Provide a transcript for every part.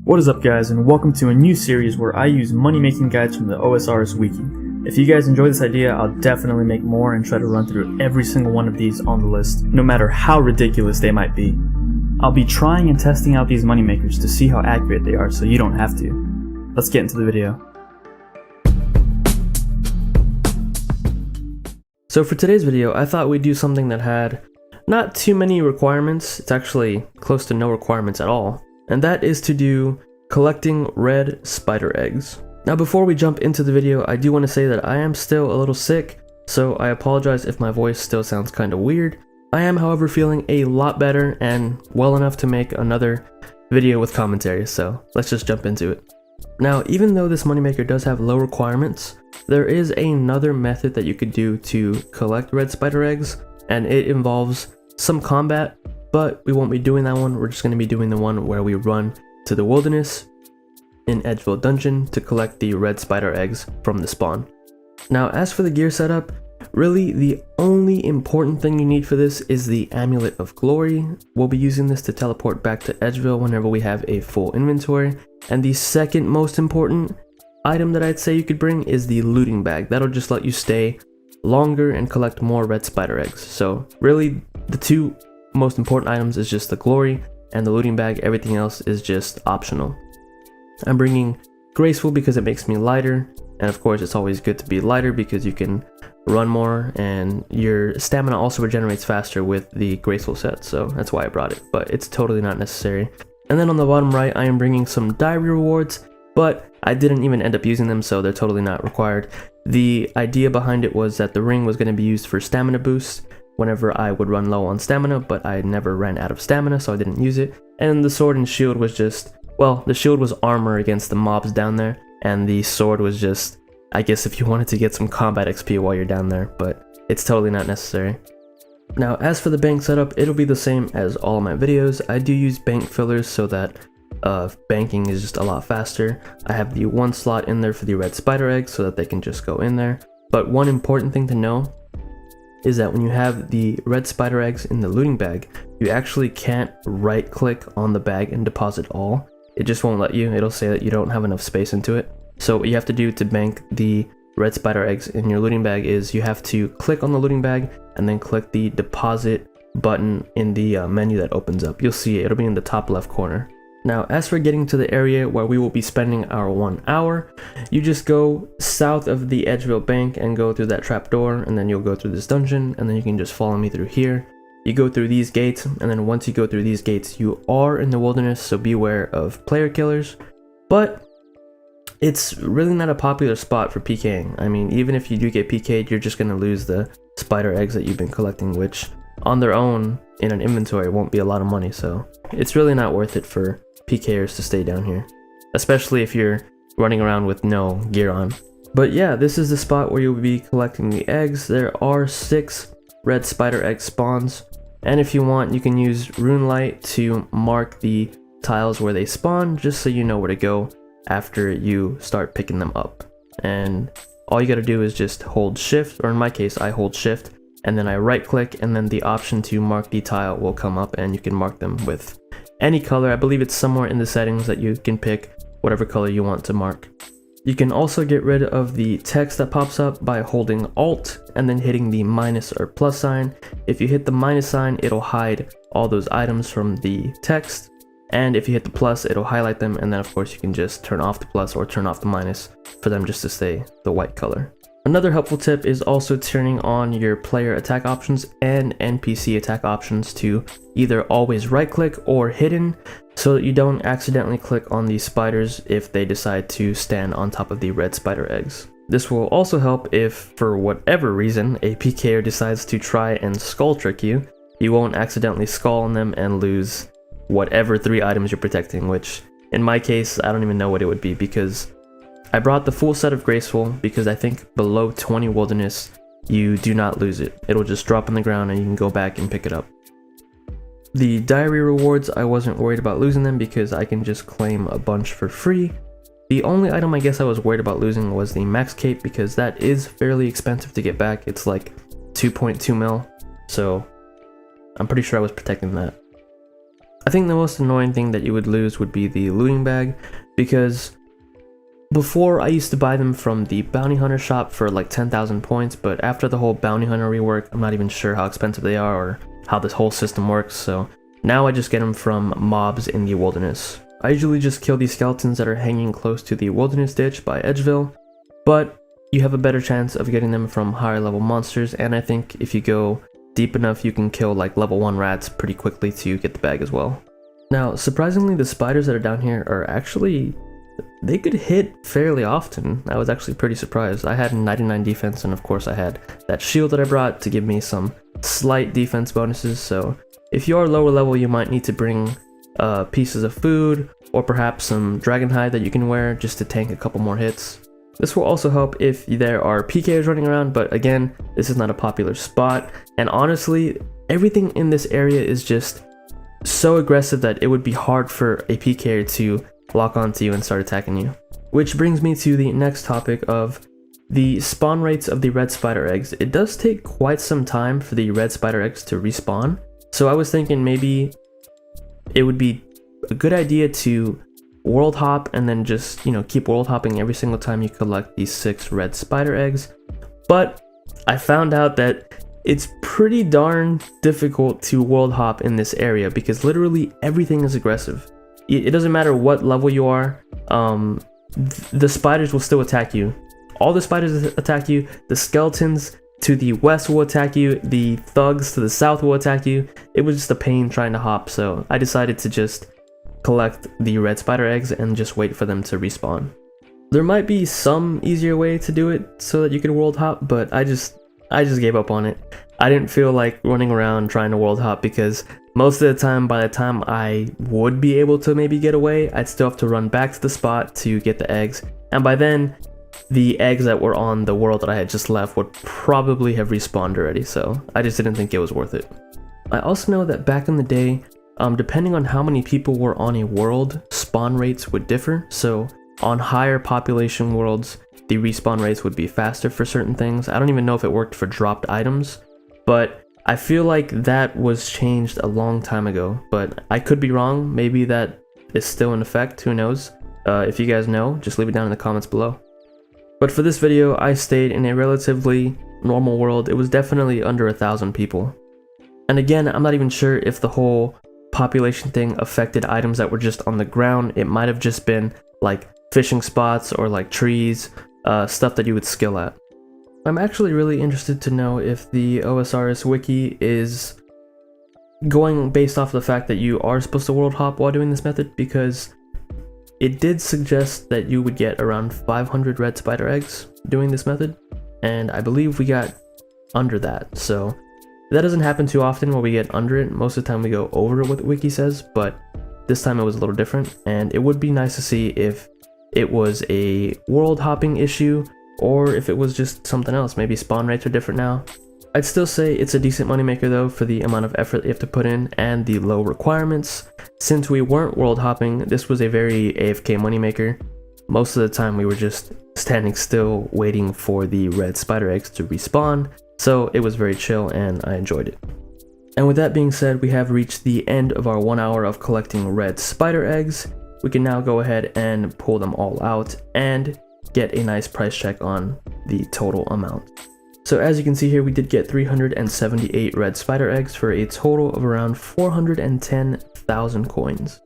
What is up guys, and welcome to a new series where I use money making guides from the OSRS Wiki. If you guys enjoy this idea, I'll definitely make more and try to run through every single one of these on the list, no matter how ridiculous they might be. I'll be trying and testing out these money makers to see how accurate they are so you don't have to. Let's get into the video. So for today's video, I thought we'd do something that had not too many requirements. It's actually close to no requirements at all. And that is to do collecting red spider eggs. Now before we jump into the video, I do want to say that I am still a little sick, so I apologize if my voice still sounds kind of weird. I am, however, feeling a lot better and well enough to make another video with commentary, so let's just jump into it. Now, even though this moneymaker does have low requirements, there is another method that you could do to collect red spider eggs, and it involves some combat. But we won't be doing that one. We're just going to be doing the one where we run to the wilderness in Edgeville Dungeon to collect the red spider eggs from the spawn. Now, as for the gear setup, really the only important thing you need for this is the Amulet of Glory. We'll be using this to teleport back to Edgeville whenever we have a full inventory. And the second most important item that I'd say you could bring is the looting bag. That'll just let you stay longer and collect more red spider eggs. So really the two most important items is just the glory and the looting bag. Everything else is just optional. I'm bringing graceful because it makes me lighter, and of course it's always good to be lighter because you can run more and your stamina also regenerates faster with the graceful set, so that's why I brought it, but it's totally not necessary. And then on the bottom right, I am bringing some diary rewards, but I didn't even end up using them, so they're totally not required. The idea behind it was that the ring was going to be used for stamina boost whenever I would run low on stamina, but I never ran out of stamina, so I didn't use it. And the sword and shield was just, well, the shield was armor against the mobs down there, and the sword was just, I guess if you wanted to get some combat XP while you're down there, but it's totally not necessary. Now, as for the bank setup, it'll be the same as all of my videos. I do use bank fillers so that banking is just a lot faster. I have the one slot in there for the red spider eggs so that they can just go in there. But one important thing to know is that when you have the red spider eggs in the looting bag, you actually can't right click on the bag and deposit all. It just won't let you. It'll say that you don't have enough space into it. So what you have to do to bank the red spider eggs in your looting bag is you have to click on the looting bag and then click the deposit button in the menu that opens up. You'll see it. It'll be in the top left corner. Now, as for getting to the area where we will be spending our 1 hour, you just go south of the Edgeville Bank and go through that trap door, and then you'll go through this dungeon, and then you can just follow me through here. You go through these gates, and then once you go through these gates, you are in the wilderness, so beware of player killers. But it's really not a popular spot for PKing. I mean, even if you do get PK'd, you're just going to lose the spider eggs that you've been collecting, which on their own in an inventory won't be a lot of money, so it's really not worth it for PKers to stay down here, especially if you're running around with no gear on. But yeah, this is the spot where you'll be collecting the eggs. There are 6 red spider egg spawns, and if you want, you can use rune light to mark the tiles where they spawn, just so you know where to go after you start picking them up. And all you gotta do is just hold shift, or in my case I hold shift, and then I right click, and then the option to mark the tile will come up, and you can mark them with any color. I believe it's somewhere in the settings that you can pick whatever color you want to mark. You can also get rid of the text that pops up by holding Alt and then hitting the minus or plus sign. If you hit the minus sign, it'll hide all those items from the text, and if you hit the plus, it'll highlight them, and then of course you can just turn off the plus or turn off the minus for them just to stay the white color. Another helpful tip is also turning on your player attack options and NPC attack options to either always right click or hidden, so that you don't accidentally click on these spiders if they decide to stand on top of the red spider eggs. This will also help if, for whatever reason, a PKer decides to try and skull trick you. You won't accidentally skull on them and lose whatever 3 items you're protecting, which in my case, I don't even know what it would be, because I brought the full set of graceful because I think below 20 wilderness, you do not lose it. It'll just drop on the ground and you can go back and pick it up. The diary rewards, I wasn't worried about losing them because I can just claim a bunch for free. The only item I guess I was worried about losing was the max cape, because that is fairly expensive to get back. It's like 2.2 mil, so I'm pretty sure I was protecting that. I think the most annoying thing that you would lose would be the looting bag, because before I used to buy them from the bounty hunter shop for like 10,000 points, but after the whole bounty hunter rework, I'm not even sure how expensive they are or how this whole system works, so now I just get them from mobs in the wilderness. I usually just kill these skeletons that are hanging close to the wilderness ditch by Edgeville, but you have a better chance of getting them from higher level monsters, and I think if you go deep enough you can kill like level 1 rats pretty quickly to get the bag as well. Now surprisingly, the spiders that are down here are actually, they could hit fairly often. I was actually pretty surprised. I had 99 defense, and of course I had that shield that I brought to give me some slight defense bonuses, so if you are lower level you might need to bring pieces of food or perhaps some dragon hide that you can wear just to tank a couple more hits. This will also help if there are PKs running around, but again, this is not a popular spot, and honestly, everything in this area is just so aggressive that it would be hard for a PKer to lock onto you and start attacking you. Which brings me to the next topic of the spawn rates of the red spider eggs. It does take quite some time for the red spider eggs to respawn, so I was thinking maybe it would be a good idea to world hop and then just, you know, keep world hopping every single time you collect these 6 red spider eggs. But I found out that it's pretty darn difficult to world hop in this area because literally everything is aggressive. It doesn't matter what level you are, the spiders will still attack you. All the spiders attack you, the skeletons to the west will attack you, the thugs to the south will attack you. It was just a pain trying to hop, so I decided to just collect the red spider eggs and just wait for them to respawn. There might be some easier way to do it so that you can world hop, but I just gave up on it. I didn't feel like running around trying to world hop because most of the time, by the time I would be able to maybe get away, I'd still have to run back to the spot to get the eggs, and by then the eggs that were on the world that I had just left would probably have respawned already, so I just didn't think it was worth it. I also know that back in the day, depending on how many people were on a world, spawn rates would differ. So on higher population worlds, the respawn rates would be faster for certain things. I don't even know if it worked for dropped items, but I feel like that was changed a long time ago, but I could be wrong. Maybe that is still in effect, who knows? If you guys know, just leave it down in the comments below. But for this video, I stayed in a relatively normal world. It was definitely under 1,000 people. And again, I'm not even sure if the whole population thing affected items that were just on the ground. It might have just been like fishing spots or like trees, stuff that you would skill at. I'm actually really interested to know if the OSRS Wiki is going based off the fact that you are supposed to world hop while doing this method, because it did suggest that you would get around 500 red spider eggs doing this method, and I believe we got under that, so that doesn't happen too often where we get under it. Most of the time we go over what the wiki says, but this time it was a little different, and it would be nice to see if it was a world hopping issue or if it was just something else. Maybe spawn rates are different now. I'd still say it's a decent moneymaker though for the amount of effort you have to put in and the low requirements. Since we weren't world hopping, this was a very AFK moneymaker. Most of the time we were just standing still waiting for the red spider eggs to respawn, so it was very chill and I enjoyed it. And with that being said, we have reached the end of our 1 hour of collecting red spider eggs. We can now go ahead and pull them all out and get a nice price check on the total amount. So as you can see here, we did get 378 red spider eggs for a total of around 410,000 coins.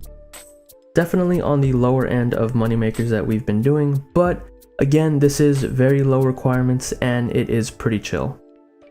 Definitely on the lower end of moneymakers that we've been doing, but again, this is very low requirements and it is pretty chill.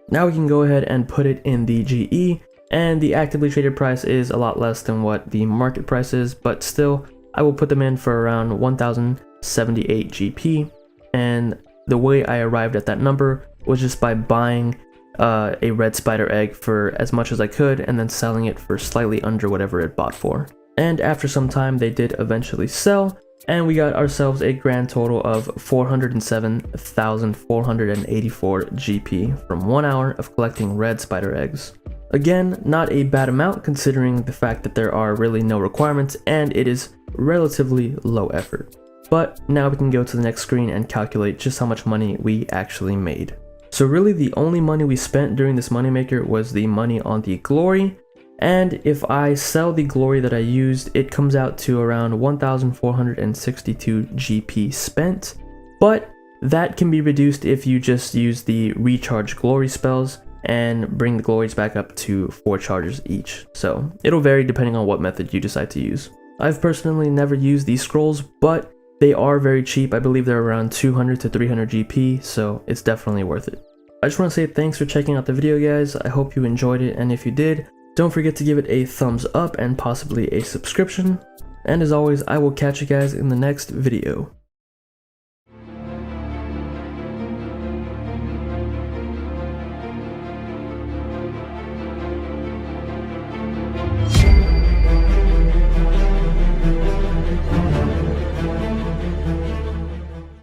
Now we can go ahead and put it in the GE, and the actively traded price is a lot less than what the market price is, but still, I will put them in for around 1078 GP, and the way I arrived at that number was just by buying a red spider egg for as much as I could and then selling it for slightly under whatever it bought for. And after some time they did eventually sell, and we got ourselves a grand total of 407,484 GP from 1 hour of collecting red spider eggs. Again, not a bad amount considering the fact that there are really no requirements and it is relatively low effort. But now we can go to the next screen and calculate just how much money we actually made. So really the only money we spent during this moneymaker was the money on the glory, And if I sell the glory that I used, it comes out to around 1,462 GP spent, but that can be reduced if you just use the recharge glory spells and bring the glories back up to 4 charges each. So it'll vary depending on what method you decide to use. I've personally never used these scrolls, but they are very cheap. I believe they're around 200 to 300 GP, so it's definitely worth it. I just want to say thanks for checking out the video, guys. I hope you enjoyed it, and if you did, don't forget to give it a thumbs up and possibly a subscription. And as always, I will catch you guys in the next video.